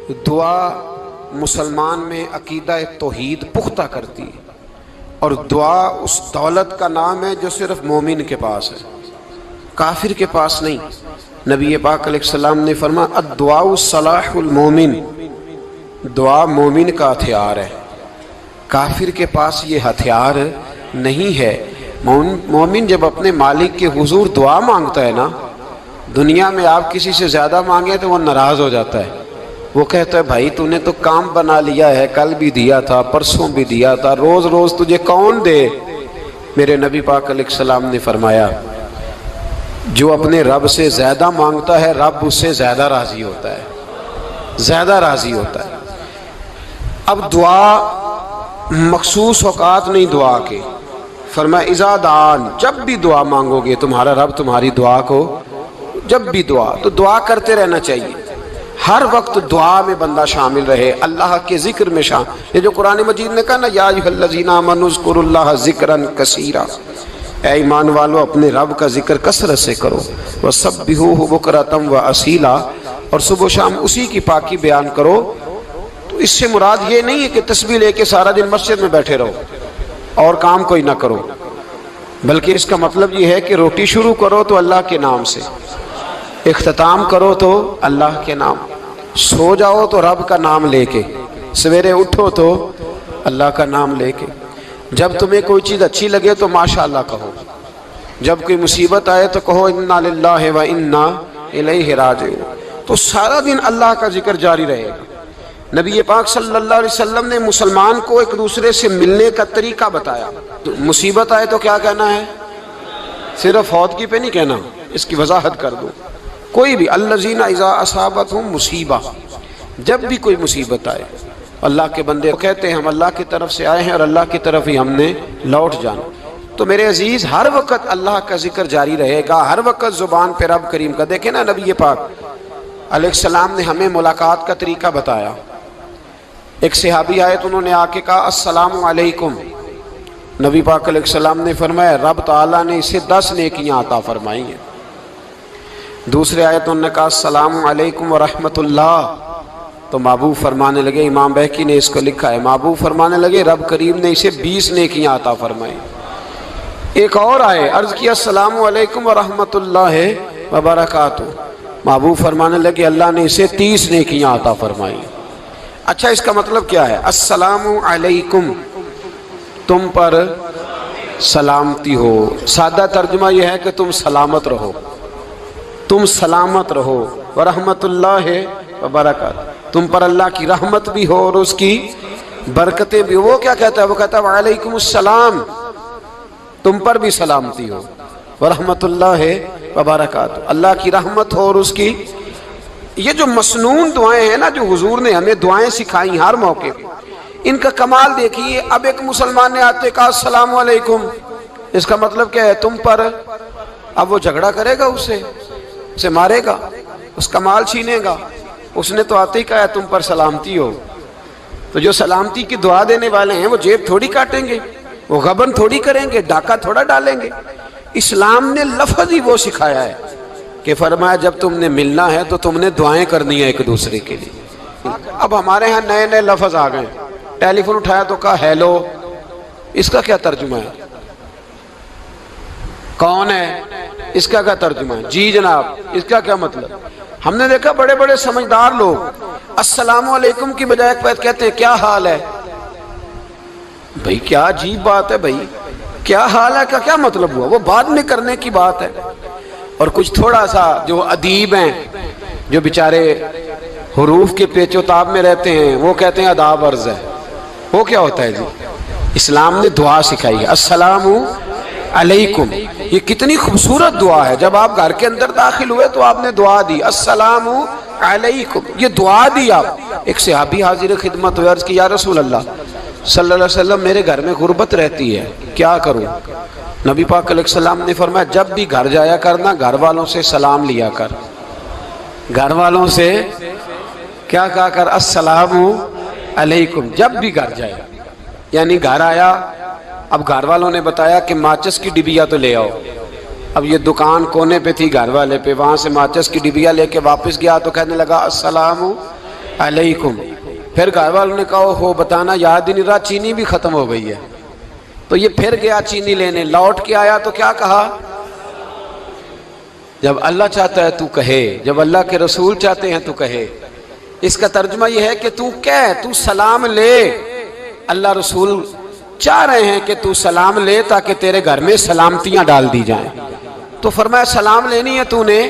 دعا مسلمان میں عقیدہ توحید پختہ کرتی ہے، اور دعا اس دولت کا نام ہے جو صرف مومن کے پاس ہے، کافر کے پاس نہیں۔ نبی پاک علیہ السلام نے فرمایا الدعاء صلاح المومن، دعا مومن کا ہتھیار ہے، کافر کے پاس یہ ہتھیار نہیں ہے۔ مومن جب اپنے مالک کے حضور دعا مانگتا ہے نا، دنیا میں آپ کسی سے زیادہ مانگے تو وہ ناراض ہو جاتا ہے، وہ کہتا ہے بھائی تو نے تو کام بنا لیا ہے، کل بھی دیا تھا، پرسوں بھی دیا تھا، روز روز تجھے کون دے؟ میرے نبی پاک علیہ السلام نے فرمایا جو اپنے رب سے زیادہ مانگتا ہے رب اس سے زیادہ راضی ہوتا ہے، زیادہ راضی ہوتا ہے۔ اب دعا مخصوص اوقات نہیں دعا کے، فرمایا اذا دعان، جب بھی دعا مانگو گے تمہارا رب تمہاری دعا کو، جب بھی دعا تو دعا کرتے رہنا چاہیے، ہر وقت دعا میں بندہ شامل رہے، اللہ کے ذکر میں شامل۔ یہ جو قرآن مجید نے کہا نا یا ایھا الذین آمنوا اذکروا اللہ ذکرا کثیرا، اے ایمان والو اپنے رب کا ذکر کثرت سے کرو، وسبحوہ بکرۃ واصیلا، اور صبح و شام اسی کی پاکی بیان کرو۔ تو اس سے مراد یہ نہیں ہے کہ تسبیح لے کے سارا دن مسجد میں بیٹھے رہو اور کام کوئی نہ کرو، بلکہ اس کا مطلب یہ ہے کہ روٹی شروع کرو تو اللہ کے نام سے، اختتام کرو تو اللہ کے نام، سو جاؤ تو رب کا نام لے کے، سویرے اٹھو تو اللہ کا نام لے کے، جب تمہیں کوئی چیز اچھی لگے تو ماشاءاللہ کہو، جب کوئی مصیبت آئے تو کہو انا للہ و انا الیہ راجعون۔ تو سارا دن اللہ کا ذکر جاری رہے گا۔ نبی پاک صلی اللہ علیہ وسلم نے مسلمان کو ایک دوسرے سے ملنے کا طریقہ بتایا۔ مصیبت آئے تو کیا کہنا ہے؟ صرف فوت کی پہ نہیں کہنا، اس کی وضاحت کر دو۔ کوئی بھی الذین اذا اصابتہم مصیبہ، جب بھی کوئی مصیبت آئے اللہ کے بندے کہتے ہیں ہم اللہ کی طرف سے آئے ہیں اور اللہ کی طرف ہی ہم نے لوٹ جانا۔ تو میرے عزیز ہر وقت اللہ کا ذکر جاری رہے گا، ہر وقت زبان پہ رب کریم کا۔ دیکھیں نا نبی پاک علیہ السلام نے ہمیں ملاقات کا طریقہ بتایا۔ ایک صحابی آئے تو انہوں نے آ کے کہا السلام علیکم، نبی پاک علیہ السلام نے فرمایا رب تعالیٰ نے اسے 10 نیکیاں عطا فرمائی ہیں۔ دوسرے آئے تو انہوں نے کہا السلام علیکم ورحمۃ اللہ، تو محبوب فرمانے لگے، امام بہقی نے اس کو لکھا ہے، محبوب فرمانے لگے رب کریم نے اسے 20 نیکیاں عطا فرمائی۔ ایک اور آئے، عرض کیا السلام علیکم ورحمۃ اللہ وبرکاتہ، محبوب فرمانے لگے اللہ نے اسے 30 نیکیاں عطا فرمائی۔ اچھا اس کا مطلب کیا ہے؟ السلام علیکم، تم پر سلامتی ہو، سادہ ترجمہ یہ ہے کہ تم سلامت رہو، تم سلامت رہو، ورحمۃ اللہ وبرکاتہ، تم پر اللہ کی رحمت بھی ہو اور اس کی برکتیں بھی ہو۔ وہ کیا کہتا ہے؟ وہ کہتا ہے وعلیکم السلام، تم پر بھی سلامتی ہو، ورحمۃ اللہ وبرکاتہ، اللہ کی رحمت ہو اور اس کی۔ یہ جو مسنون دعائیں ہیں نا جو حضور نے ہمیں دعائیں سکھائی ہر موقع پہ، ان کا کمال دیکھیے۔ اب ایک مسلمان نے آتے کہا السلام علیکم، اس کا مطلب کیا ہے؟ تم پر۔ اب وہ جھگڑا کرے گا اسے مارے گا، اس کا مال چھینے گا؟ اس نے تو آتے ہی کہا تم پر سلامتی ہو۔ تو جو سلامتی کی دعا دینے والے ہیں وہ جیب تھوڑی کاٹیں گے، وہ غبن تھوڑی کریں گے، ڈاکہ تھوڑا ڈالیں گے۔ اسلام نے لفظ ہی وہ سکھایا ہے کہ فرمایا جب تم نے ملنا ہے تو تم نے دعائیں کرنی ہیں ایک دوسرے کے لیے۔ اب ہمارے ہاں نئے نئے لفظ آ گئے، ٹیلی فون اٹھایا تو کہا ہیلو، اس کا کیا ترجمہ ہے؟ کون ہے؟ اس کا کیا ترجمہ ہے؟ جی جناب، اس کا کیا مطلب؟ ہم نے دیکھا بڑے بڑے سمجھدار لوگ السلام علیکم کی بجائے کہتے ہیں کیا حال ہے؟ بھائی کیا عجیب بات ہے، بھائی کیا حال ہے کا کیا مطلب ہوا؟ وہ بعد میں کرنے کی بات ہے۔ اور کچھ تھوڑا سا جو ادیب ہیں، جو بیچارے حروف کے پیچ و تاب میں رہتے ہیں، وہ کہتے ہیں آداب عرض ہے۔ وہ کیا ہوتا ہے جی؟ اسلام نے دعا سکھائی ہے السلام علیکم، یہ کتنی خوبصورت دعا ہے۔ جب آپ گھر کے اندر داخل ہوئے تو آپ نے دعا دی السلام علیکم، یہ دعا دی آپ۔ ایک صحابی حاضر خدمت ہوئے، عرض کی یا رسول اللہ صلی اللہ علیہ وسلم میرے گھر میں غربت رہتی ہے، کیا کروں؟ نبی پاک علیہ السلام نے فرمایا جب بھی گھر جایا کرنا گھر والوں سے سلام لیا کر، گھر والوں سے کیا کہا کر؟ السلام علیکم، جب بھی گھر جائے۔ یعنی گھر آیا، اب گھر والوں نے بتایا کہ ماچس کی ڈبیا تو لے آؤ۔ اب یہ دکان کونے پہ تھی گھر والے پہ، وہاں سے ماچس کی ڈبیا لے کے واپس گیا تو کہنے لگا السلام علیکم. پھر گھر والوں نے کہا ہو بتانا یاد ہی نہیں رہا، چینی بھی ختم ہو گئی ہے. تو یہ پھر گیا چینی لینے، لوٹ کے آیا تو کیا کہا؟ جب اللہ چاہتا ہے تو کہے، جب اللہ کے رسول چاہتے ہیں تو کہے. اس کا ترجمہ یہ ہے کہ تو کہہ، تو سلام لے. اللہ رسول چاہ رہے ہیں کہ تو سلام لے تاکہ تیرے گھر میں سلامتیاں ڈال دی جائیں. تو فرمایا سلام لینی ہے تو نے،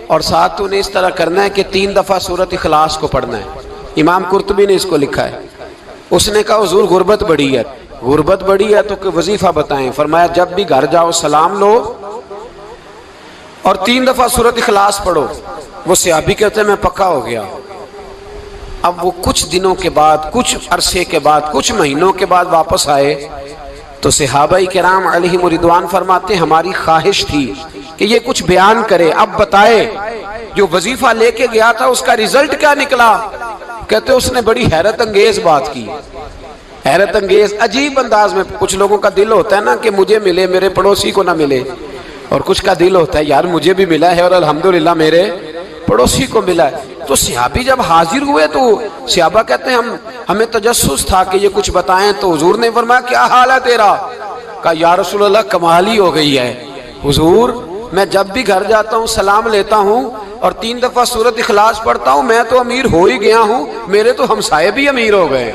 اور ساتھ تو نے اس طرح کرنا ہے کہ 3 دفعہ سورۃ اخلاص کو پڑھنا ہے. امام قرطبی نے اس کو لکھا ہے. اس نے کہا حضور غربت بڑی ہے. غربت بڑی ہے تو کہ وظیفہ بتائیں. فرمایا جب بھی گھر جاؤ سلام لو اور 3 دفعہ سورۃ اخلاص پڑھو. وہ صحابی کہتے ہیں میں پکا ہو گیا. اب وہ کچھ دنوں کے بعد، کچھ عرصے کے بعد، کچھ مہینوں کے بعد واپس آئے تو صحابہ کرام علیہم رضوان فرماتے ہیں ہماری خواہش تھی کہ یہ کچھ بیان کرے، اب بتائے جو وظیفہ لے کے گیا تھا اس کا رزلٹ کیا نکلا. کہتے اس نے بڑی حیرت انگیز بات کی، حیرت انگیز عجیب انداز میں. کچھ لوگوں کا دل ہوتا ہے نا کہ مجھے ملے میرے پڑوسی کو نہ ملے، اور کچھ کا دل ہوتا ہے یار مجھے بھی ملا ہے اور الحمدللہ میرے پڑوسی کو ملا ہے. تو صحابی جب حاضر ہوئے تو صحابہ کہتے ہیں ہمیں تجسس تھا کہ یہ کچھ بتائیں. تو حضور نے فرمایا کیا حال ہے تیرا؟ کہا یا رسول اللہ کمال ہی ہو گئی ہے حضور، میں جب بھی گھر جاتا ہوں سلام لیتا ہوں اور 3 دفعہ سورۃ اخلاص پڑھتا ہوں. میں تو امیر ہو ہی گیا ہوں، میرے تو ہمسائے بھی امیر ہو گئے.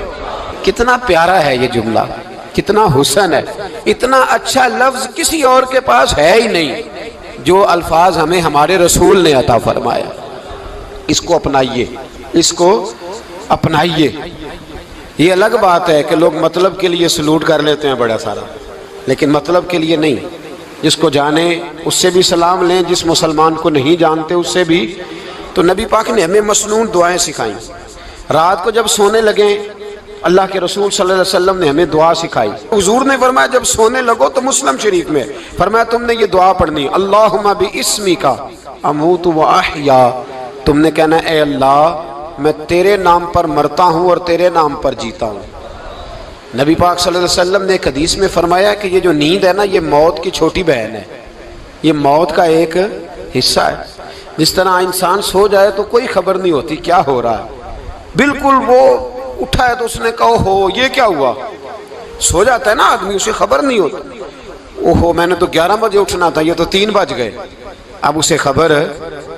کتنا پیارا ہے یہ جملہ، کتنا حسن ہے. اتنا اچھا لفظ کسی اور کے پاس ہے ہی نہیں جو الفاظ ہمیں ہمارے رسول نے عطا فرمایا. اس کو اپنائیے، اس کو اپنائیے. یہ الگ بات ہے کہ لوگ مطلب کے لیے سلوٹ کر لیتے ہیں بڑا سارا، لیکن مطلب کے لیے نہیں. جس کو جانے اس سے بھی سلام لیں، جس مسلمان کو نہیں جانتے اس سے بھی. تو نبی پاک نے ہمیں مسنون دعائیں سکھائیں. رات کو جب سونے لگیں اللہ کے رسول صلی اللہ علیہ وسلم نے ہمیں دعا سکھائی. حضور نے فرمایا جب سونے لگو تو مسلم شریف میں فرمایا تم نے یہ دعا پڑھنی، اللہم باسمک اموت و احیا. تم نے کہنا اے اللہ میں تیرے نام پر مرتا ہوں اور تیرے نام پر جیتا ہوں. نبی پاک صلی اللہ علیہ وسلم نے ایک حدیث میں فرمایا کہ یہ جو نیند ہے نا یہ موت کی چھوٹی بہن ہے، یہ موت کا ایک حصہ ہے. جس طرح انسان سو جائے تو کوئی خبر نہیں ہوتی کیا ہو رہا ہے، بالکل وہ اٹھا ہے تو اس نے کہا ہو یہ کیا ہوا. سو جاتا ہے نا آدمی، اسے خبر نہیں ہوتی. اوہو میں نے تو 11 بجے اٹھنا تھا، یہ تو 3 بج گئے. اب اسے خبر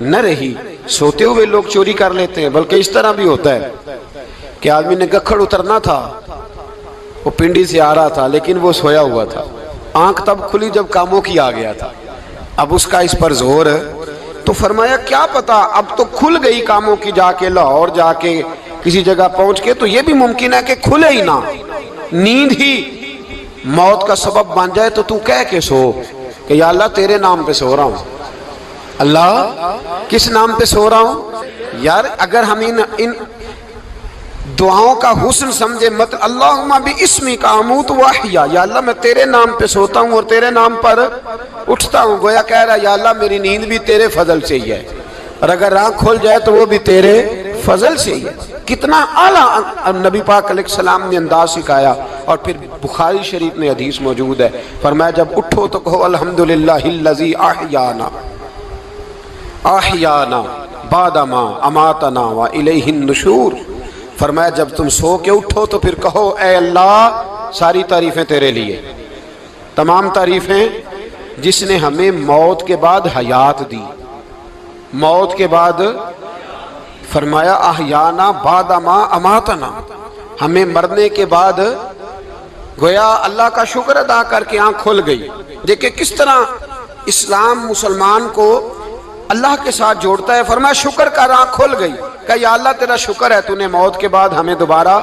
نہ رہی. سوتے ہوئے لوگ چوری کر لیتے ہیں، بلکہ اس طرح بھی ہوتا ہے کہ آدمی نے گکھڑ اترنا تھا، وہ پنڈی سے آ رہا تھا لیکن وہ سویا ہوا تھا. آنکھ تب کھلی جب کاموں کی آ گیا تھا. اب اس کا اس پر زور ہے تو فرمایا کیا پتا اب تو کھل گئی کاموں کی، جا کے لاہور جا کے کسی جگہ پہنچ کے تو یہ بھی ممکن ہے کہ کھلے ہی نہ، نیند ہی موت کا سبب بن جائے. تو کہہ کے سو کہ یا اللہ تیرے نام پہ سو رہا ہوں. اللہ کس نام پہ سو رہا ہوں؟ یار اگر ہم ان دعاؤں کا حسن سمجھے مت اللہم باسمک اموت و احیا، یا اللہ میں تیرے نام پہ سوتا ہوں اور تیرے نام پر اٹھتا ہوں. گویا کہہ رہا یا اللہ میری نیند بھی تیرے فضل سے ہی ہے، اور اگر آنکھ کھل جائے تو وہ بھی تیرے فضل سے ہی ہے. کتنا اعلیٰ نبی پاک علیہ السلام نے انداز سکھایا. اور پھر بخاری شریف میں حدیث موجود ہے، فرمایا جب اٹھو تو کہو الحمدللہ الذی احیانا احیانا بعد ما اماتنا والیہ النشور. فرمایا جب تم سو کے اٹھو تو پھر کہو اے اللہ ساری تعریفیں تیرے لیے، تمام تعریفیں جس نے ہمیں موت کے بعد حیات دی. موت کے بعد فرمایا احیانا بعد ما اماتنا، ہمیں مرنے کے بعد گویا اللہ کا شکر ادا کر کے آنکھ کھل گئی. دیکھیں کس طرح اسلام مسلمان کو اللہ کے ساتھ جوڑتا ہے. فرمایا شکر کر، آنکھ کھل گئی. کہ یا اللہ تیرا شکر ہے تو نے موت کے بعد ہمیں دوبارہ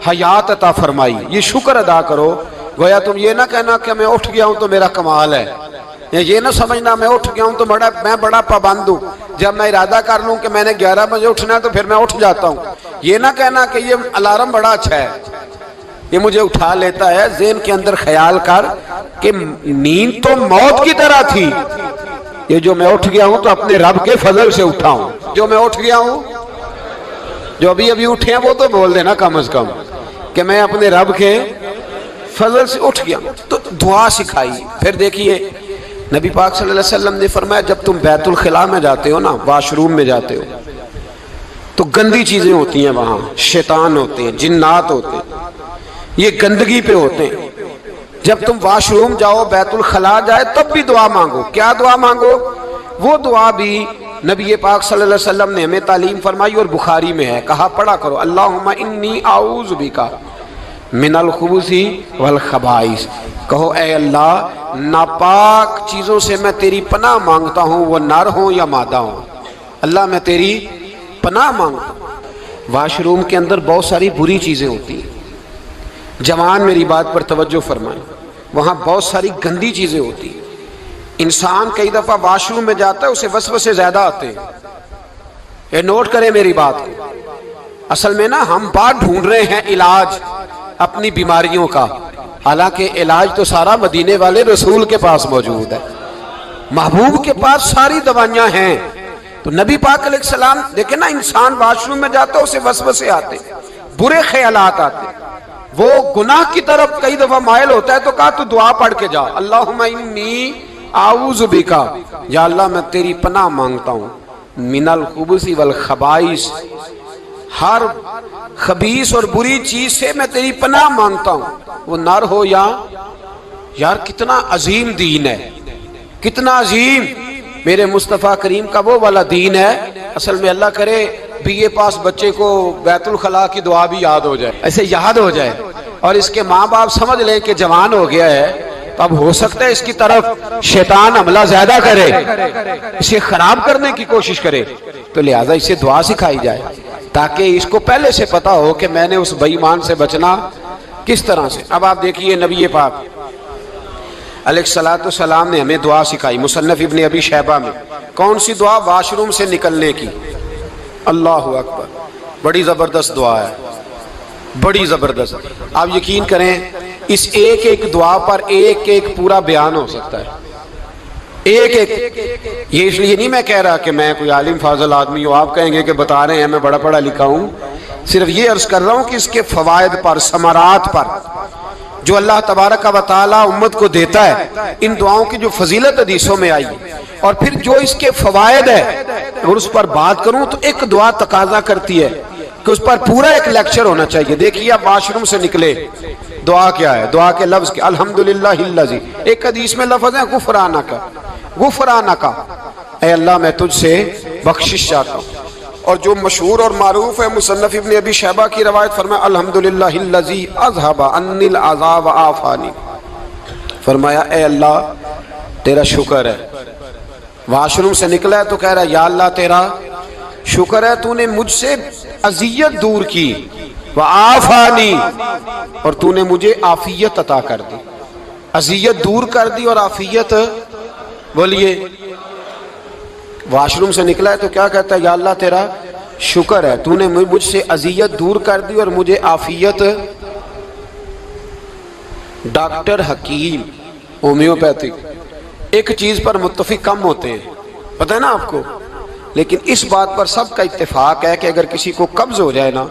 حیات عطا فرمائی، یہ شکر ادا کرو. گویا تم یہ نہ کہنا کہ میں اٹھ گیا ہوں تو میرا کمال ہے، یہ نہ سمجھنا میں اٹھ گیا ہوں تو میں بڑا پابند ہوں، جب میں ارادہ کر لوں کہ میں نے 11 بجے اٹھنا ہے تو پھر میں اٹھ جاتا ہوں. یہ نہ کہنا کہ یہ الارم بڑا اچھا ہے، یہ مجھے اٹھا لیتا ہے. ذہن کے اندر خیال کر کہ نیند تو موت کی طرح تھی، یہ جو میں اٹھ گیا ہوں تو اپنے رب کے فضل سے اٹھا ہوں. جو میں اٹھ گیا ہوں، جو ابھی اٹھے ہیں وہ تو بول دینا کم از کم کہ میں اپنے رب کے فضل سے اٹھ گیا. تو دعا سکھائی. پھر دیکھیے نبی پاک صلی اللہ علیہ وسلم نے فرمایا جب تم بیت الخلاء میں جاتے ہو نا، واش روم میں جاتے ہو، تو گندی چیزیں ہوتی ہیں وہاں، شیطان ہوتے ہیں، جنات ہوتے ہیں، یہ گندگی پہ ہوتے ہیں۔ جب تم واش روم جاؤ، بیت الخلا جائے، تب بھی دعا مانگو۔ کیا دعا مانگو؟ وہ دعا بھی نبی پاک صلی اللہ علیہ وسلم نے ہمیں تعلیم فرمائی اور بخاری میں ہے، کہا پڑھا کرو، اللہم انی اعوذ بک من الخبث والخبائث۔ کہو اے اللہ، ناپاک چیزوں سے میں تیری پناہ مانگتا ہوں، وہ نر ہوں یا مادہ ہوں۔ اللہ میں تیری پناہ مانگتا ہوں۔ واش روم کے اندر بہت ساری بری چیزیں ہوتی ہیں، جوان میری بات پر توجہ فرمائیں، وہاں بہت ساری گندی چیزیں ہوتی ہیں۔ انسان کئی دفعہ واش روم میں جاتا ہے، اسے وسوسے زیادہ آتے ہیں، یہ نوٹ کریں میری بات کو۔ اصل میں نا ہم بات ڈھونڈ رہے ہیں علاج اپنی بیماریوں کا، حالانکہ علاج تو سارا مدینے والے رسول کے پاس موجود ہے، محبوب کے پاس ساری دوائیاں ہیں۔ تو نبی پاک علیہ السلام دیکھیں نا، انسان واش روم میں جاتا ہے، اسے وسوسے آتے ہیں، برے خیالات آتے ہیں، وہ گناہ کی طرف کئی دفعہ مائل ہوتا ہے، تو کہا تو دعا پڑھ کے جا، اللہم انی اعوذ بکا، یا اللہ میں تیری پناہ مانگتا ہوں، من الخبث والخبائث، ہر خبیث اور بری چیز سے میں تیری پناہ مانگتا ہوں، وہ نر ہو یا یار۔ کتنا عظیم دین ہے، کتنا عظیم میرے مصطفیٰ کریم کا وہ والا دین ہے۔ اصل میں اللہ کرے بی اے پاس بچے کو بیت الخلا کی دعا بھی یاد ہو جائے، ایسے یاد ہو جائے، اور اس کے ماں باپ سمجھ لیں کہ جوان ہو گیا ہے، تو اب ہو سکتا ہے اس کی طرف شیطان حملہ زیادہ کرے، اسے خراب کرنے کی کوشش کرے، تو لہٰذا اسے دعا سکھائی جائے تاکہ اس کو پہلے سے پتا ہو کہ میں نے اس بے ایمان سے بچنا کس طرح سے۔ اب آپ دیکھیے نبی پاک علیہ الصلوۃ والسلام نے ہمیں دعا سکھائی، مصنف ابن ابی شیبہ میں۔ کون سی دعا؟ واش روم سے نکلنے کی۔ اللہ اکبر، بڑی زبردست دعا ہے، بڑی زبردست۔ آپ یقین کریں اس ایک ایک دعا پر ایک ایک پورا بیان ہو سکتا ہے، ایک ایک۔ یہ اس لیے نہیں میں کہہ رہا کہ میں کوئی عالم فاضل آدمی ہوں، آپ کہیں گے کہ بتا رہے ہیں میں بڑا پڑھا لکھا ہوں، صرف یہ عرض کر رہا ہوں کہ اس کے فوائد پر، ثمرات پر جو اللہ تبارک و تعالی امت کو دیتا ہے، ان دعاؤں کی جو فضیلت حدیثوں میں آئی، اور پھر جو اس کے فوائد ہے، اگر اس پر بات کروں تو ایک دعا تقاضا کرتی ہے کہ اس پر پورا ایک لیکچر ہونا چاہیے۔ دیکھیے آپ واش روم سے نکلے، دعا کیا ہے؟ دعا کے لفظ کیا؟ الحمدللہ الذی، ایک حدیث میں لفظ ہے غفرانک، غفرانک، اے اللہ میں تجھ سے بخشش چاہتا ہوں۔ اور جو مشہور اور معروف ہے مصنف ابن ابی شیبہ کی روایت، فرمایا الحمدللہ الذی اذھب عنی العذاب وعافانی، فرمایا اے اللہ تیرا شکر ہے۔ واش روم سے نکلا ہے تو کہہ رہا ہے یا اللہ تیرا شکر ہے، تو نے مجھ سے اذیت دور کی، وعافانی، اور تو نے مجھے عافیت عطا کر دی، اذیت دور کر دی اور عافیت۔ بولیے، واش روم سے نکلا ہے تو کیا کہتا ہے؟ یا اللہ تیرا شکر ہے، تو نے مجھ سے اذیت دور کر دی اور مجھے عافیت۔ ڈاکٹر، حکیم، ہومیوپیتھک ایک چیز پر متفق کم ہوتے ہیں، پتہ ہے نا آپ کو، لیکن اس بات پر سب کا اتفاق ہے کہ اگر کسی کو قبض ہو جائے نا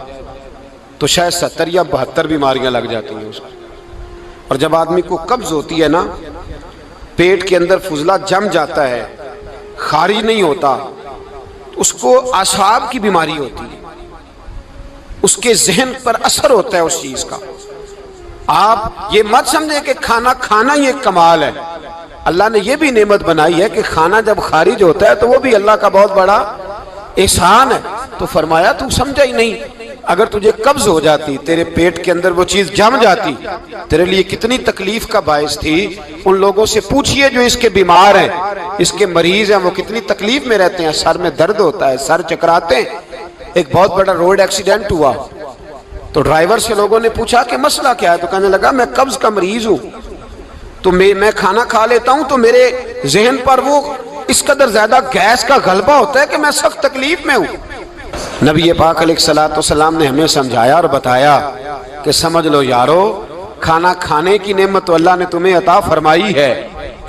تو شاید 70 یا 72 بیماریاں لگ جاتی ہیں اس کو۔ اور جب آدمی کو قبض ہوتی ہے نا، پیٹ کے اندر فضلہ جم جاتا ہے، خارج نہیں ہوتا، اس کو اعصاب کی بیماری ہوتی ہے، اس کے ذہن پر اثر ہوتا ہے اس چیز کا۔ آپ یہ مت سمجھیں کہ کھانا کھانا ہی ایک کمال ہے، اللہ نے یہ بھی نعمت بنائی ہے کہ کھانا جب خارج ہوتا ہے تو وہ بھی اللہ کا بہت بڑا احسان ہے۔ تو فرمایا تو سمجھا ہی نہیں، اگر تجھے قبض ہو جاتی، تیرے پیٹ کے اندر وہ چیز جم جاتی، تیرے لیے کتنی تکلیف کا باعث تھی۔ ان لوگوں سے پوچھئے جو اس کے بیمار ہیں، اس کے مریض ہیں، وہ کتنی تکلیف میں رہتے ہیں، سر میں درد ہوتا ہے، سر چکراتے ہیں۔ ایک بہت بڑا روڈ ایکسیڈنٹ ہوا تو ڈرائیور سے لوگوں نے پوچھا کہ مسئلہ کیا ہے، تو کہنے لگا میں قبض کا مریض ہوں، تو میں کھانا کھا لیتا ہوں تو میرے ذہن پر وہ اس قدر زیادہ گیس کا غلبہ ہوتا ہے کہ میں سخت تکلیف میں ہوں۔ نبی پاک علیہ الصلوۃ والسلام نے ہمیں سمجھایا اور بتایا کہ سمجھ لو یارو، کھانا کھانے کی نعمت تو اللہ نے تمہیں عطا فرمائی ہے،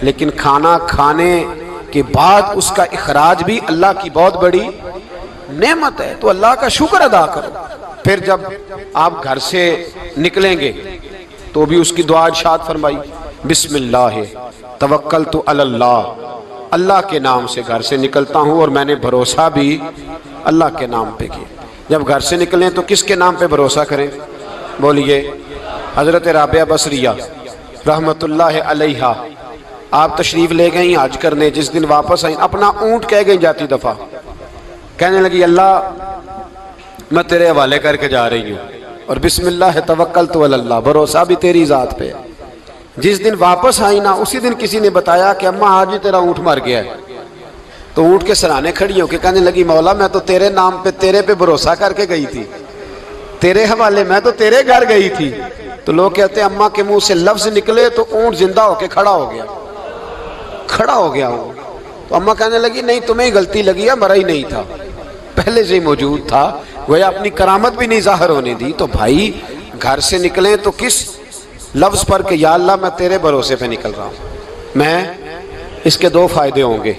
لیکن کھانا کھانے کے بعد اس کا اخراج بھی اللہ کی بہت بڑی نعمت ہے، تو اللہ کا شکر ادا کرو۔ پھر جب آپ گھر سے نکلیں گے تو بھی اس کی دعا ارشاد فرمائی، بسم اللہ توکلت علی اللہ، اللہ کے نام سے گھر سے نکلتا ہوں اور میں نے بھروسہ بھی اللہ کے نام پہ کیا۔ جب گھر سے نکلیں تو کس کے نام پہ بھروسہ کریں؟ بولیے۔ حضرت رابعہ بصریہ رحمت اللہ علیہا، آپ تشریف لے گئیں حج کرنے، جس دن واپس آئیں اپنا اونٹ کہہ گئی جاتی دفعہ، کہنے لگی اللہ میں تیرے حوالے کر کے جا رہی ہوں، اور بسم اللہ توکلت علی اللہ، بھروسہ بھی تیری ذات پہ۔ جس دن واپس آئی نا اسی دن کسی نے بتایا کہ اماں آج ہی تیرا اونٹ مر گیا ہے، تو اونٹ کے سرانے کھڑی ہو کے کہنے لگی مولا میں تو تیرے نام پہ تیرے پہ بھروسہ کر کے گئی تھی، تیرے حوالے، میں تو تیرے گھر گئی تھی۔ تو لوگ کہتے ہیں اماں کے منہ سے لفظ نکلے تو اونٹ زندہ ہو کے کھڑا ہو گیا، کھڑا ہو گیا اونٹ۔ تو اماں کہنے لگی نہیں تمہیں ہی غلطی لگی ہے، مرا ہی نہیں تھا، پہلے سے ہی موجود تھا، گویا اپنی کرامت بھی نہیں ظاہر ہونے دی۔ تو بھائی گھر سے نکلیں تو کس لفظ پر کہ یا اللہ میں تیرے بھروسے پہ نکل رہا ہوں میں، اس کے دو فائدے ہوں گے،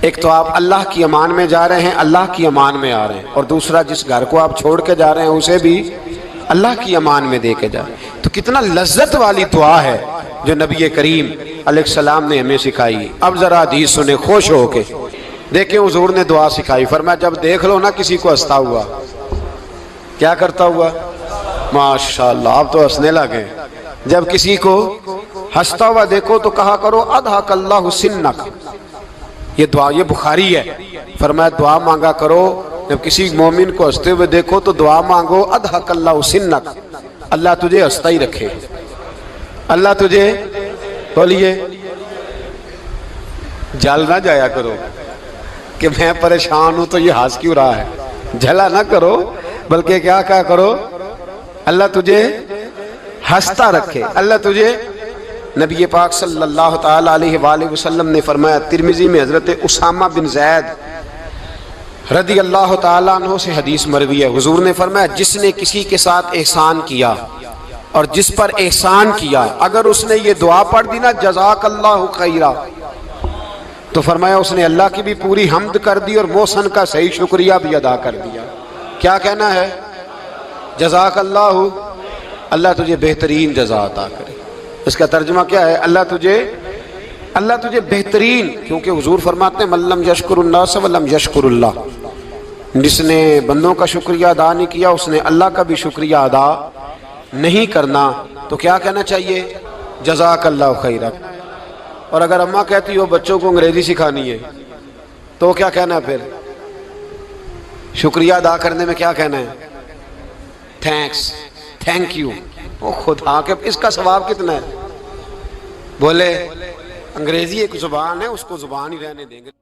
ایک تو آپ اللہ کی امان میں جا رہے ہیں، اللہ کی امان میں آ رہے ہیں، اور دوسرا جس گھر کو آپ چھوڑ کے جا رہے ہیں اسے بھی اللہ کی امان میں دے کے جا رہے ہیں۔ تو کتنا لذت والی دعا ہے جو نبی کریم علیہ السلام نے ہمیں سکھائی۔ اب ذرا حدیث سنیں خوش ہو کے، دیکھیں حضور نے دعا سکھائی، فرمایا جب دیکھ لو نا کسی کو ہنستا ہوا، کیا کرتا ہوا؟ ماشاءاللہ آپ تو ہنسنے لگے۔ جب کسی کو ہنستا ہوا دیکھو تو کہا کرو اضحک اللہ سنک، یہ دعا یہ بخاری ہے، فرمایا دعا مانگا کرو جب کسی مومن کو ہنستے ہوئے دیکھو تو دعا مانگو اضحک اللہ سنک، اللہ تجھے ہنستا ہی رکھے، اللہ تجھے، بولیے، جل نہ جایا کرو کہ میں پریشان ہوں تو یہ ہنس کیوں رہا ہے، جھلا نہ کرو، بلکہ کیا کہا کرو اللہ تجھے ہنستا رکھے، اللہ تجھے۔ نبی پاک صلی اللہ تعالی علیہ وآلہ وسلم نے فرمایا، ترمذی میں حضرت اسامہ بن زید رضی اللہ تعالیٰ عنہ سے حدیث مروی ہے، حضور نے فرمایا جس نے کسی کے ساتھ احسان کیا اور جس پر احسان کیا، اگر اس نے یہ دعا پڑھ دی نا جزاک اللہ خیرہ، تو فرمایا اس نے اللہ کی بھی پوری حمد کر دی اور محسن کا صحیح شکریہ بھی ادا کر دیا۔ کیا کہنا ہے؟ جزاک اللہ، اللہ تجھے بہترین جزا عطا کرے۔ اس کا ترجمہ کیا ہے؟ اللہ تجھے بہترین، کیونکہ حضور فرماتے ہیں من لم یشکر الناس ولم یشکر اللہ، جس نے بندوں کا شکریہ ادا نہیں کیا اس نے اللہ کا بھی شکریہ ادا نہیں کرنا۔ تو کیا کہنا چاہیے؟ جزاک اللہ خیرہ۔ اور اگر اماں کہتی ہو بچوں کو انگریزی سکھانی ہے تو کیا کہنا ہے پھر؟ شکریہ ادا کرنے میں کیا کہنا ہے؟ Thanks, thank you. او خدا کے اس کا ثواب کتنا ہے؟ بولے انگریزی ایک زبان ہے، اس کو زبان ہی رہنے دیں گے۔